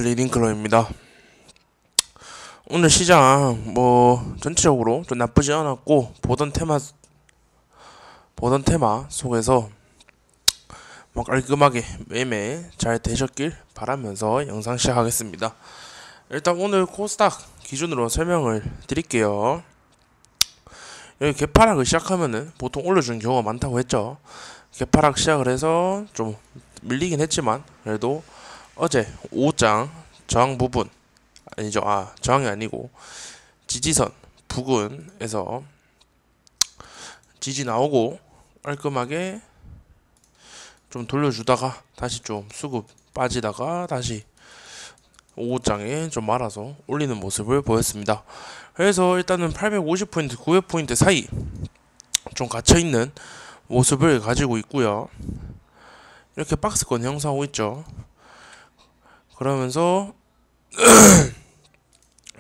리딩클럽입니다. 오늘 시장 전체적으로 좀 나쁘지 않았고 보던 테마 속에서 깔끔하게 매매 잘 되셨길 바라면서 영상 시작하겠습니다. 일단 오늘 코스닥 기준으로 설명을 드릴게요. 여기 개파락을 시작하면은 보통 올려주는 경우가 많다고 했죠. 개파락 시작을 해서 좀 밀리긴 했지만 그래도 어제 5장 저항 부분 아니죠. 저항이 아니고 지지선 부근에서 지지 나오고 깔끔하게 좀 돌려주다가 다시 좀 수급 빠지다가 다시 5장에 좀 말아서 올리는 모습을 보였습니다. 그래서 일단은 850포인트, 900포인트 사이 좀 갇혀있는 모습을 가지고 있고요. 이렇게 박스권 형성하고 있죠. 그러면서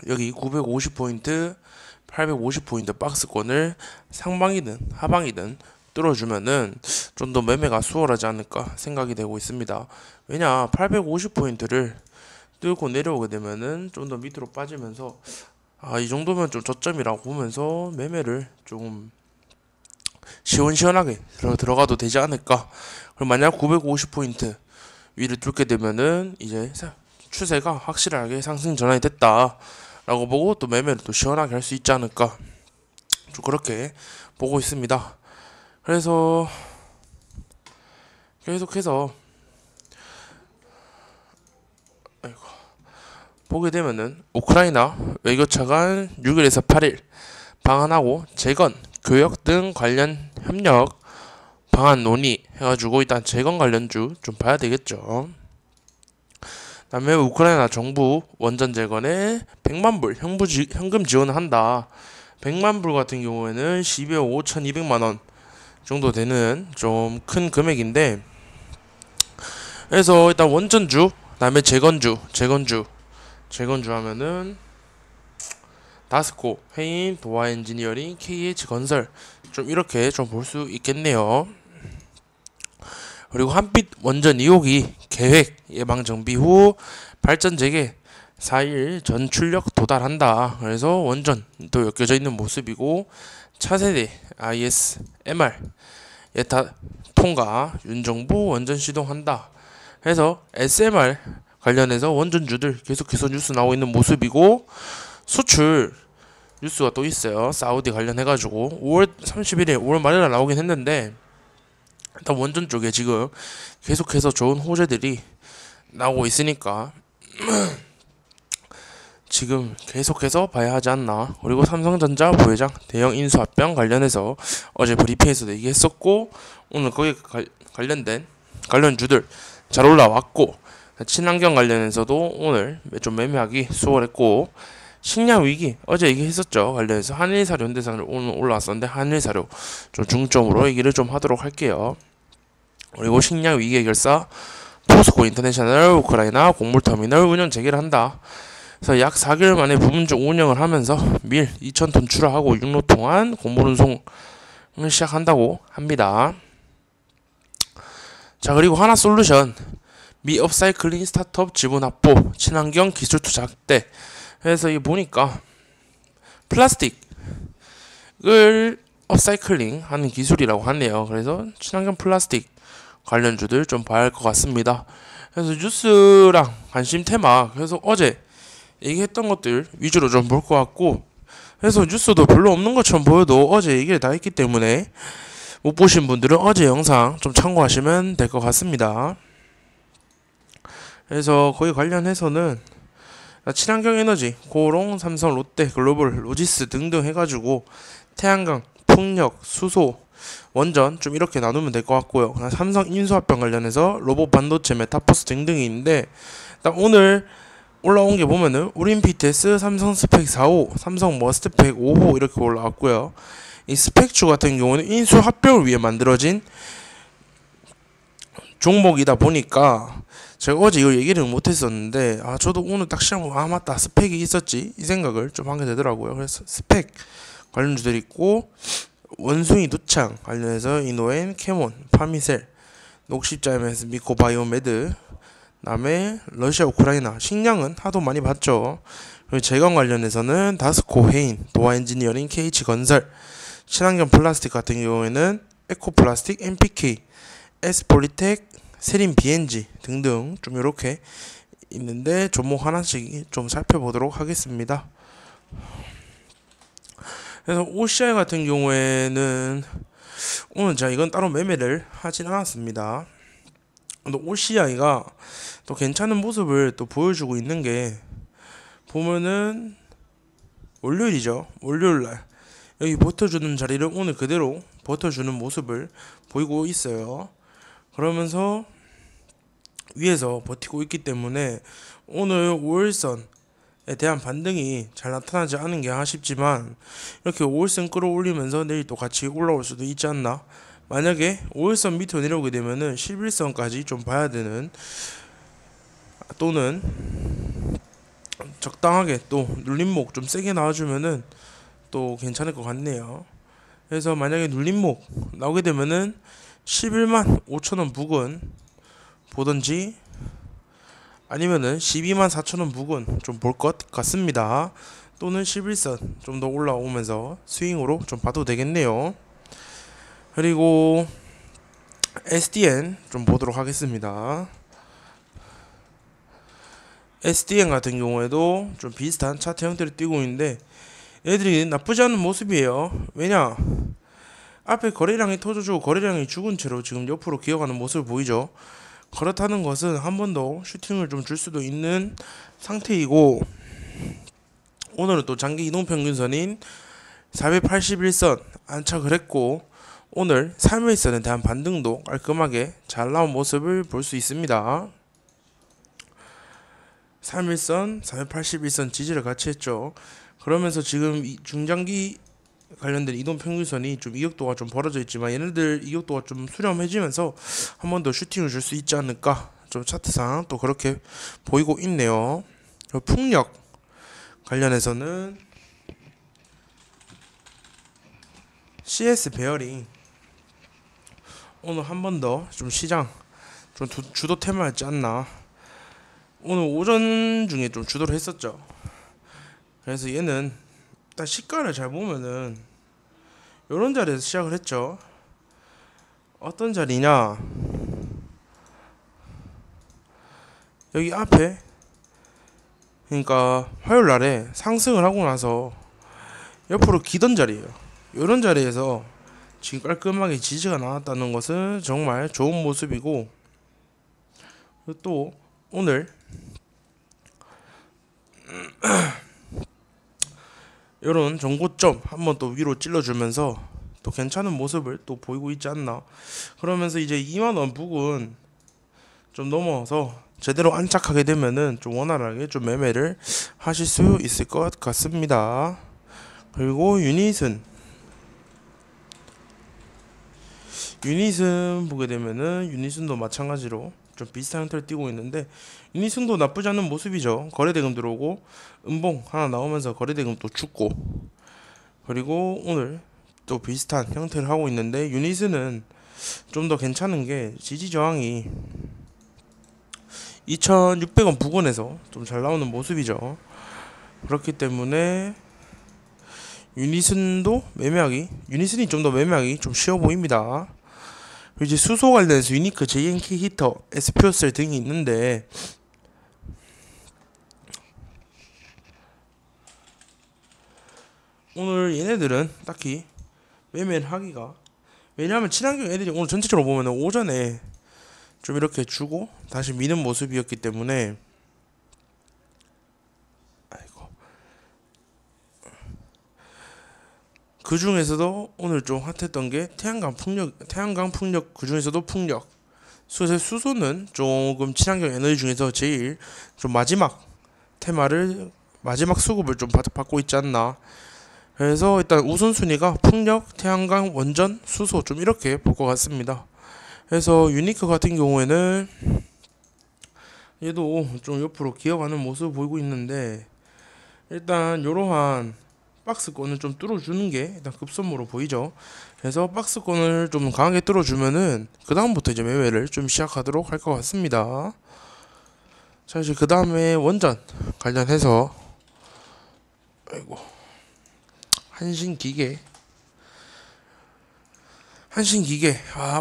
여기 950포인트, 850포인트 박스권을 상방이든 하방이든 뚫어주면은 좀 더 매매가 수월하지 않을까 생각이 되고 있습니다. 왜냐 850포인트를 뚫고 내려오게 되면은 좀 더 밑으로 빠지면서 이 정도면 좀 저점이라고 보면서 매매를 좀 시원시원하게 들어가도 되지 않을까. 그럼 만약 950포인트 위를 뚫게 되면은 이제 추세가 확실하게 상승 전환이 됐다 라고 보고 또 매매를 또 시원하게 할 수 있지 않을까, 좀 그렇게 보고 있습니다. 그래서 계속해서 보게 되면은 우크라이나 외교차관 6일에서 8일 방한하고 재건, 교역 등 관련 협력 방안 논의 해가지고 일단 재건 관련주 좀 봐야 되겠죠. 다음에 우크라이나 정부 원전 재건에 100만불 현금 지원을 한다. 100만불 같은 경우에는 12억 5,200만원 정도 되는 좀 큰 금액인데, 그래서 일단 원전주, 다음에 재건주 하면은 다스코, 해인, 도화 엔지니어링, KH 건설 좀 이렇게 좀 볼 수 있겠네요. 그리고 한빛 원전 2호기 계획 예방 정비 후 발전 재개 4일 전 출력 도달한다. 그래서 원전도 엮여져 있는 모습이고, 차세대 IS, MR 예타 통과 윤정부 원전 시동한다. 그래서 SMR 관련해서 원전주들 계속해서 뉴스 나오고 있는 모습이고, 수출 뉴스가 또 있어요. 사우디 관련해가지고 5월 31일 5월 말일에 나오긴 했는데, 일단 원전 쪽에 지금 계속해서 좋은 호재들이 나오고 있으니까 지금 계속해서 봐야 하지 않나. 그리고 삼성전자 부회장 대형 인수합병 관련해서 어제 브리핑에서도 얘기했었고, 오늘 거기에 관련된 관련주들 잘 올라왔고, 친환경 관련해서도 오늘 좀 매매하기 수월했고, 식량 위기 어제 얘기했었죠. 관련해서 한일사료, 현대사료 오늘 올라왔었는데 한일사료 좀 중점으로 얘기를 좀 하도록 할게요. 그리고 식량 위기 해결사 포스코 인터내셔널 우크라이나 곡물터미널 운영 재개를 한다. 그래서 약 4개월 만에 부분적 운영을 하면서 밀 2,000톤 출하하고 육로 통한 곡물 운송을 시작한다고 합니다. 자, 그리고 하나솔루션 미 업사이클링 스타트업 지분 확보 친환경 기술 투자 확대. 그래서 이 보니까 플라스틱을 업사이클링 하는 기술이라고 하네요. 그래서 친환경 플라스틱 관련주들 좀 봐야 할 것 같습니다. 그래서 뉴스랑 관심 테마, 그래서 어제 얘기했던 것들 위주로 좀 볼 것 같고, 그래서 뉴스도 별로 없는 것처럼 보여도 어제 얘기를 다 했기 때문에 못 보신 분들은 어제 영상 좀 참고하시면 될 것 같습니다. 그래서 거기 관련해서는 친환경 에너지, 고롱, 삼성, 롯데, 글로벌, 로지스 등등 해가지고 태양광, 풍력, 수소, 원전 좀 이렇게 나누면 될 것 같고요. 삼성 인수합병 관련해서 로봇 반도체, 메타버스 등등이 있는데, 딱 오늘 올라온 게 보면은 우린 BTS, 삼성 스펙 4호, 삼성 스펙 5호 이렇게 올라왔고요. 이 스펙주 같은 경우는 인수합병을 위해 만들어진 종목이다 보니까 제가 어제 이걸 얘기를 못했었는데, 저도 오늘 딱 시험 보고 맞다 스펙이 있었지 이 생각을 좀 하게 되더라고요. 그래서 스펙 관련주들이 있고, 원숭이 두창 관련해서 이노엔, 캐몬, 파미셀, 녹십자임에서 미코바이오메드, 그다음에 러시아 우크라이나 식량은 하도 많이 봤죠. 그리고 제강 관련해서는 다스코 해인, 도화 엔지니어링, KH건설, 친환경 플라스틱 같은 경우에는 에코플라스틱, MPK, S폴리텍, 세린 BNG 등등 좀 이렇게 있는데 종목 하나씩 좀 살펴보도록 하겠습니다. 그래서 OCI 같은 경우에는 오늘 제가 이건 따로 매매를 하진 않았습니다. 근데 OCI가 또 괜찮은 모습을 또 보여주고 있는 게 보면은 월요일이죠. 월요일날 여기 버텨주는 자리를 오늘 그대로 버텨주는 모습을 보이고 있어요. 그러면서 위에서 버티고 있기 때문에 오늘 5일선에 대한 반등이 잘 나타나지 않은 게 아쉽지만 이렇게 5일선 끌어올리면서 내일 또 같이 올라올 수도 있지 않나. 만약에 5일선 밑으로 내려오게 되면은 11선까지 좀 봐야 되는, 또는 적당하게 또 눌림목 좀 세게 나와주면은 또 괜찮을 것 같네요. 그래서 만약에 눌림목 나오게 되면은 11만 5천원 부근 보던지 아니면은 12만 4천원 부근 좀 볼 것 같습니다. 또는 11선 좀 더 올라오면서 스윙으로 좀 봐도 되겠네요. 그리고 SDN 좀 보도록 하겠습니다. SDN 같은 경우에도 좀 비슷한 차트 형태를 띄고 있는데 얘들이 나쁘지 않은 모습이에요. 왜냐? 앞에 거래량이 터져주고 거래량이 죽은 채로 지금 옆으로 기어가는 모습을 보이죠. 그렇다는 것은 한 번 더 슈팅을 좀 줄 수도 있는 상태이고, 오늘은 또 장기 이동평균선인 481선 안착을 했고 오늘 3일선에 대한 반등도 깔끔하게 잘 나온 모습을 볼 수 있습니다. 3일선, 481선 지지를 같이 했죠. 그러면서 지금 중장기 관련된 이동평균선이 좀 이격도가 좀 벌어져 있지만 얘네들 이격도가 좀 수렴해지면서 한 번 더 슈팅을 줄 수 있지 않을까, 좀 차트상 또 그렇게 보이고 있네요. 풍력 관련해서는 CS 베어링 오늘 한 번 더 좀 시장 좀 주도 테마였지 않나. 오늘 오전 중에 좀 주도를 했었죠. 그래서 얘는 일단 시가를 잘 보면은 요런 자리에서 시작을 했죠. 어떤 자리냐, 여기 앞에, 그러니까 화요일날에 상승을 하고 나서 옆으로 기던 자리예요. 요런 자리에서 지금 깔끔하게 지지가 나왔다는 것은 정말 좋은 모습이고, 또 오늘 이런 정고점 한번 또 위로 찔러주면서 또 괜찮은 모습을 또 보이고 있지 않나. 그러면서 이제 2만원 부근 좀 넘어서 제대로 안착하게 되면은 좀 원활하게 좀 매매를 하실 수 있을 것 같습니다. 그리고 유닛은 보게 되면은 유닛은도 마찬가지로 좀 비슷한 형태를 띠고 있는데 유닛은도 나쁘지 않은 모습이죠. 거래대금 들어오고 음봉 하나 나오면서 거래대금 또 죽고, 그리고 오늘 또 비슷한 형태를 하고 있는데 유닛은 좀 더 괜찮은 게 지지 저항이 2,600원 부근에서 좀 잘 나오는 모습이죠. 그렇기 때문에 유닛이 좀 더 매매하기 좀 쉬워 보입니다. 이제 수소 관련해서 유니크, JNK 히터, 에스피오셀 등이 있는데 오늘 얘네들은 딱히 매매를 하기가, 왜냐하면 친환경 애들이 오늘 전체적으로 보면 오전에 좀 이렇게 주고 다시 미는 모습이었기 때문에, 그 중에서도 오늘 좀 핫했던 게 태양광 풍력, 그 중에서도 풍력. 수소는 조금 친환경 에너지 중에서 제일 좀 마지막 수급을 좀 받고 있지 않나. 그래서 일단 우선순위가 풍력, 태양광, 원전, 수소 좀 이렇게 볼 것 같습니다. 그래서 유니크 같은 경우에는 얘도 좀 옆으로 기어가는 모습을 보이고 있는데, 일단 이러한 박스권을 좀 뚫어주는 게 일단 급선무로 보이죠. 그래서 박스권을 좀 강하게 뚫어주면은 그 다음부터 이제 매매를 좀 시작하도록 할 것 같습니다. 자, 이제 그 다음에 원전 관련해서, 아이고, 한신기계.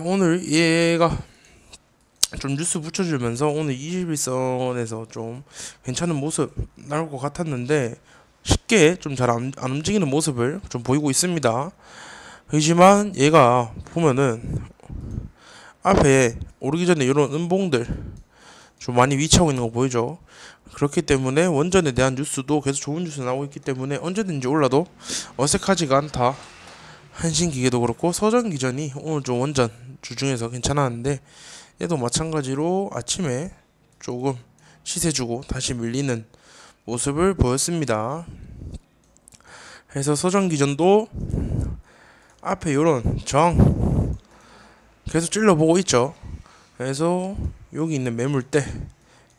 오늘 얘가 좀 뉴스 붙여주면서 오늘 21선에서 좀 괜찮은 모습 나올 것 같았는데, 쉽게 좀 잘 안 움직이는 모습을 좀 보이고 있습니다. 하지만 얘가 보면은 앞에 오르기 전에 이런 음봉들 좀 많이 위치하고 있는 거 보이죠? 그렇기 때문에 원전에 대한 뉴스도 계속 좋은 뉴스 나오고 있기 때문에 언제든지 올라도 어색하지가 않다. 한신기계도 그렇고 서전기전이 오늘 좀 원전 주중에서 괜찮았는데, 얘도 마찬가지로 아침에 조금 시세 주고 다시 밀리는 모습을 보였습니다. 그래서 서전기전도 앞에 이런 저항 계속 찔러보고 있죠. 그래서 여기 있는 매물대,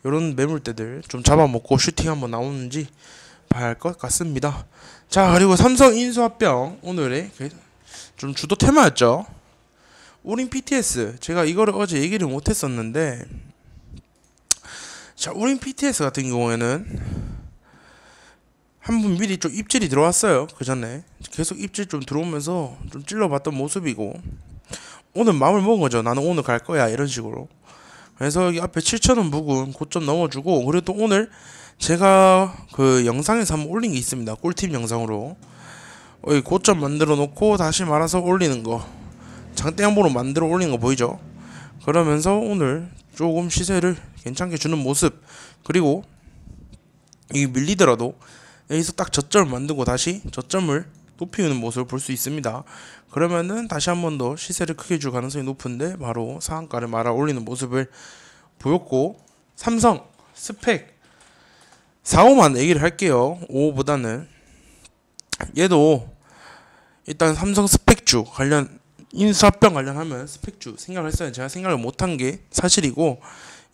이런 매물대들 좀 잡아먹고 슈팅 한번 나오는지 봐야 할 것 같습니다. 자, 그리고 삼성 인수합병 오늘의 좀 주도 테마였죠. 우린 PTS, 제가 이거를 어제 얘기를 못했었는데, 자, 우린 PTS 같은 경우에는 한 분 미리 좀 입질이 들어왔어요. 그 전에 계속 입질 좀 들어오면서 좀 찔러봤던 모습이고, 오늘 마음을 먹은 거죠. 나는 오늘 갈 거야, 이런 식으로. 그래서 여기 앞에 7,000원 부근 고점 넘어주고, 그리고 또 오늘 제가 그 영상에서 한번 올린 게 있습니다. 꿀팁 영상으로 여기 고점 만들어 놓고 다시 말아서 올리는 거, 장대양보로 만들어 올리는 거 보이죠? 그러면서 오늘 조금 시세를 괜찮게 주는 모습, 그리고 이 밀리더라도 여기서 딱 저점을 만들고 다시 저점을 높이는 모습을 볼 수 있습니다. 그러면은 다시 한 번 더 시세를 크게 줄 가능성이 높은데, 바로 상한가를 말아 올리는 모습을 보였고, 삼성 스펙 4호만 얘기를 할게요. 5호보다는. 얘도 일단 삼성 스펙주 관련, 인수합병 관련하면 스펙주 생각을 했어요. 제가 생각을 못한 게 사실이고,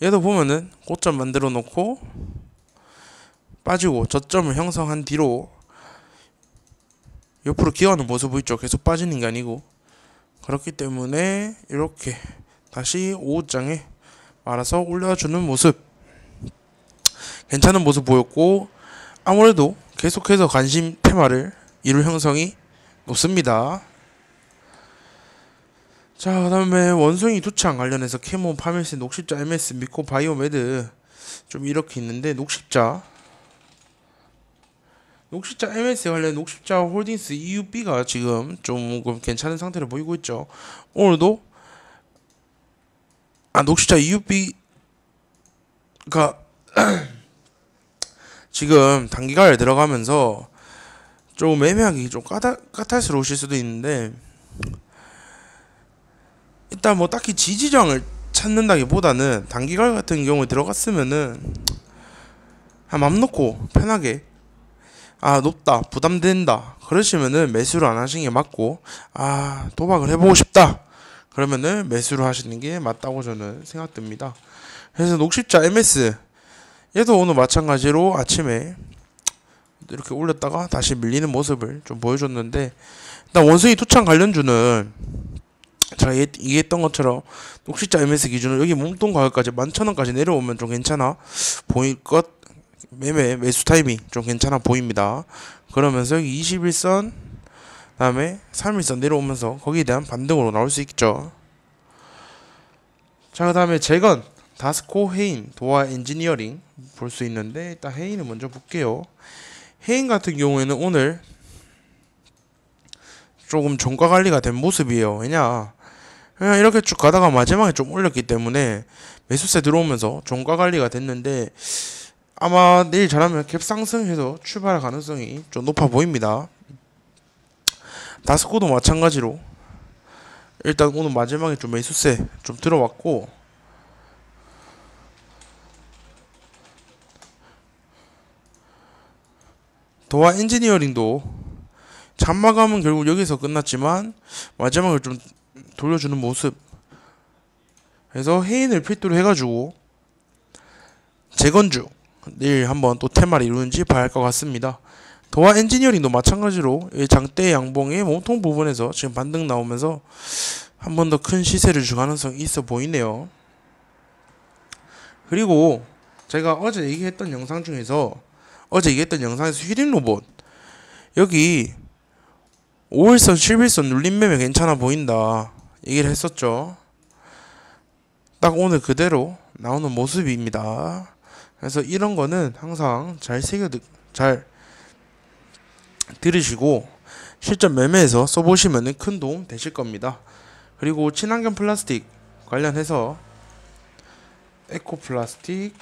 얘도 보면은 고점 만들어 놓고 빠지고 저점을 형성한 뒤로 옆으로 기어가는 모습 보이죠? 계속 빠지는 게 아니고. 그렇기 때문에 이렇게 다시 5호장에 말아서 올려주는 모습, 괜찮은 모습 보였고, 아무래도 계속해서 관심 테마를 이룰 형성이 높습니다. 자, 그 다음에 원숭이 두창 관련해서 캐몬, 파밀스, 녹십자, MS, 미코, 바이오메드 좀 이렇게 있는데, 녹십자 MS 관련 녹십자 홀딩스 EUB가 지금 좀 괜찮은 상태를 보이고 있죠. 오늘도 녹십자 EUB가 지금 단기가에 들어가면서 좀 애매하게 좀 까탈스러우실 수도 있는데, 일단 뭐 딱히 지지장을 찾는다기보다는 단기갈 같은 경우에 들어갔으면은 맘 놓고 편하게, 높다, 부담된다 그러시면은 매수를 안 하시는 게 맞고, 도박을 해보고 싶다 그러면은 매수를 하시는 게 맞다고 저는 생각됩니다. 그래서 녹십자 MS, 얘도 오늘 마찬가지로 아침에 이렇게 올렸다가 다시 밀리는 모습을 좀 보여줬는데, 일단 원숭이 투창 관련주는 제가 얘기했던 것처럼 녹십자 MS 기준으로 여기 몸통 가격까지 11,000원까지 내려오면 좀 괜찮아 보일 것, 매수 타이밍 좀 괜찮아 보입니다. 그러면서 여기 21선 다음에 3일선 내려오면서 거기에 대한 반등으로 나올 수 있죠. 자, 그 다음에 재건, 다스코, 해인, 도화 엔지니어링 볼 수 있는데, 일단 해인을 먼저 볼게요. 해인 같은 경우에는 오늘 조금 종가 관리가 된 모습이에요. 그냥 이렇게 쭉 가다가 마지막에 좀 올렸기 때문에 매수세 들어오면서 종가 관리가 됐는데, 아마 내일 잘하면 갭 상승해서 출발할 가능성이 좀 높아 보입니다. 다스코도 마찬가지로 일단 오늘 마지막에 좀 매수세 좀 들어왔고, 도화 엔지니어링도 장마감은 결국 여기서 끝났지만 마지막을 좀 돌려주는 모습. 그래서 해인을 필두로 해가지고 재건주 내일 한번 또 테마를 이루는지 봐야 할 것 같습니다. 도화 엔지니어링도 마찬가지로 장대 양봉의 몸통 부분에서 지금 반등 나오면서 한 번 더 큰 시세를 줄 가능성이 있어 보이네요. 그리고 제가 어제 얘기했던 영상에서 휘린 로봇 여기 5일선 11선 눌림 매매 괜찮아 보인다 얘기를 했었죠. 딱 오늘 그대로 나오는 모습입니다. 그래서 이런 거는 항상 잘 들으시고 실전 매매에서 써보시면 큰 도움 되실 겁니다. 그리고 친환경 플라스틱 관련해서 에코 플라스틱,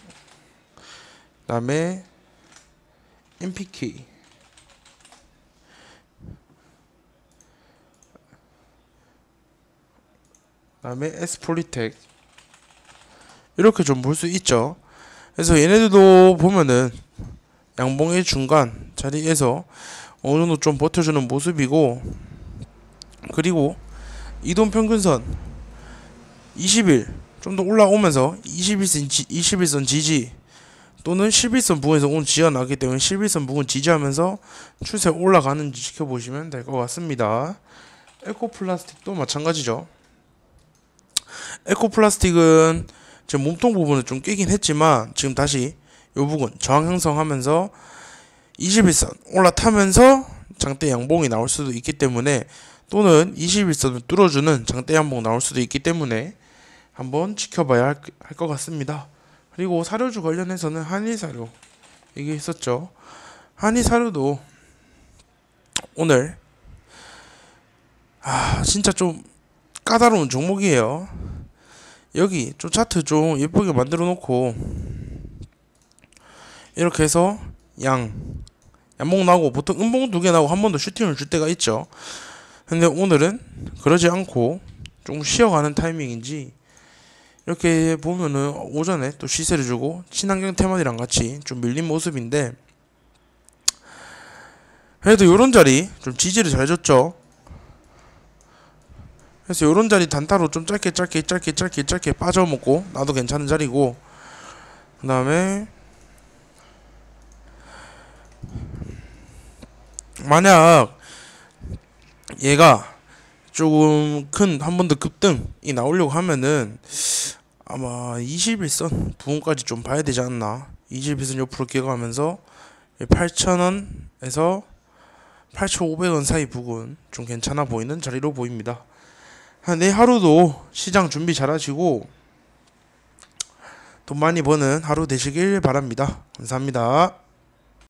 그다음에 MPK, 그다음에 에스폴리텍 이렇게 좀 볼 수 있죠. 그래서 얘네들도 보면은 양봉의 중간 자리에서 어느 정도 좀 버텨주는 모습이고, 그리고 이동평균선 20일 좀 더 올라오면서 21선 지지 또는 11선 부근에서 오늘 지어나기 때문에 11선 부근 지지하면서 추세 올라가는지 지켜보시면 될 것 같습니다. 에코플라스틱도 마찬가지죠. 에코플라스틱은 지금 몸통 부분을 좀 깨긴 했지만 지금 다시 이 부분 저항 형성하면서 21선 올라타면서 장대 양봉이 나올 수도 있기 때문에, 또는 21선을 뚫어주는 장대 양봉 나올 수도 있기 때문에 한번 지켜봐야 할 것 같습니다. 그리고 사료주 관련해서는 한일사료 얘기했었죠. 한일사료도 오늘 진짜 좀 까다로운 종목이에요. 여기 좀 차트 좀 예쁘게 만들어 놓고 이렇게 해서 양봉 나오고, 보통 음봉 2개 나오고 한 번 더 슈팅을 줄 때가 있죠. 근데 오늘은 그러지 않고 좀 쉬어가는 타이밍인지 이렇게 보면은 오전에 또 시세를 주고 친환경 테마이랑 같이 좀 밀린 모습인데, 그래도 요런 자리 좀 지지를 잘 줬죠. 그래서 요런 자리 단타로 좀 짧게 빠져먹고 나도 괜찮은 자리고, 그 다음에 만약 얘가 조금 큰 한 번 더 급등이 나오려고 하면은 아마 21선 부분까지 좀 봐야 되지 않나. 21선 옆으로 기어가면서 8,000원에서 8,500원 사이 부근 좀 괜찮아 보이는 자리로 보입니다. 내일 하루도 시장 준비 잘 하시고 돈 많이 버는 하루 되시길 바랍니다. 감사합니다.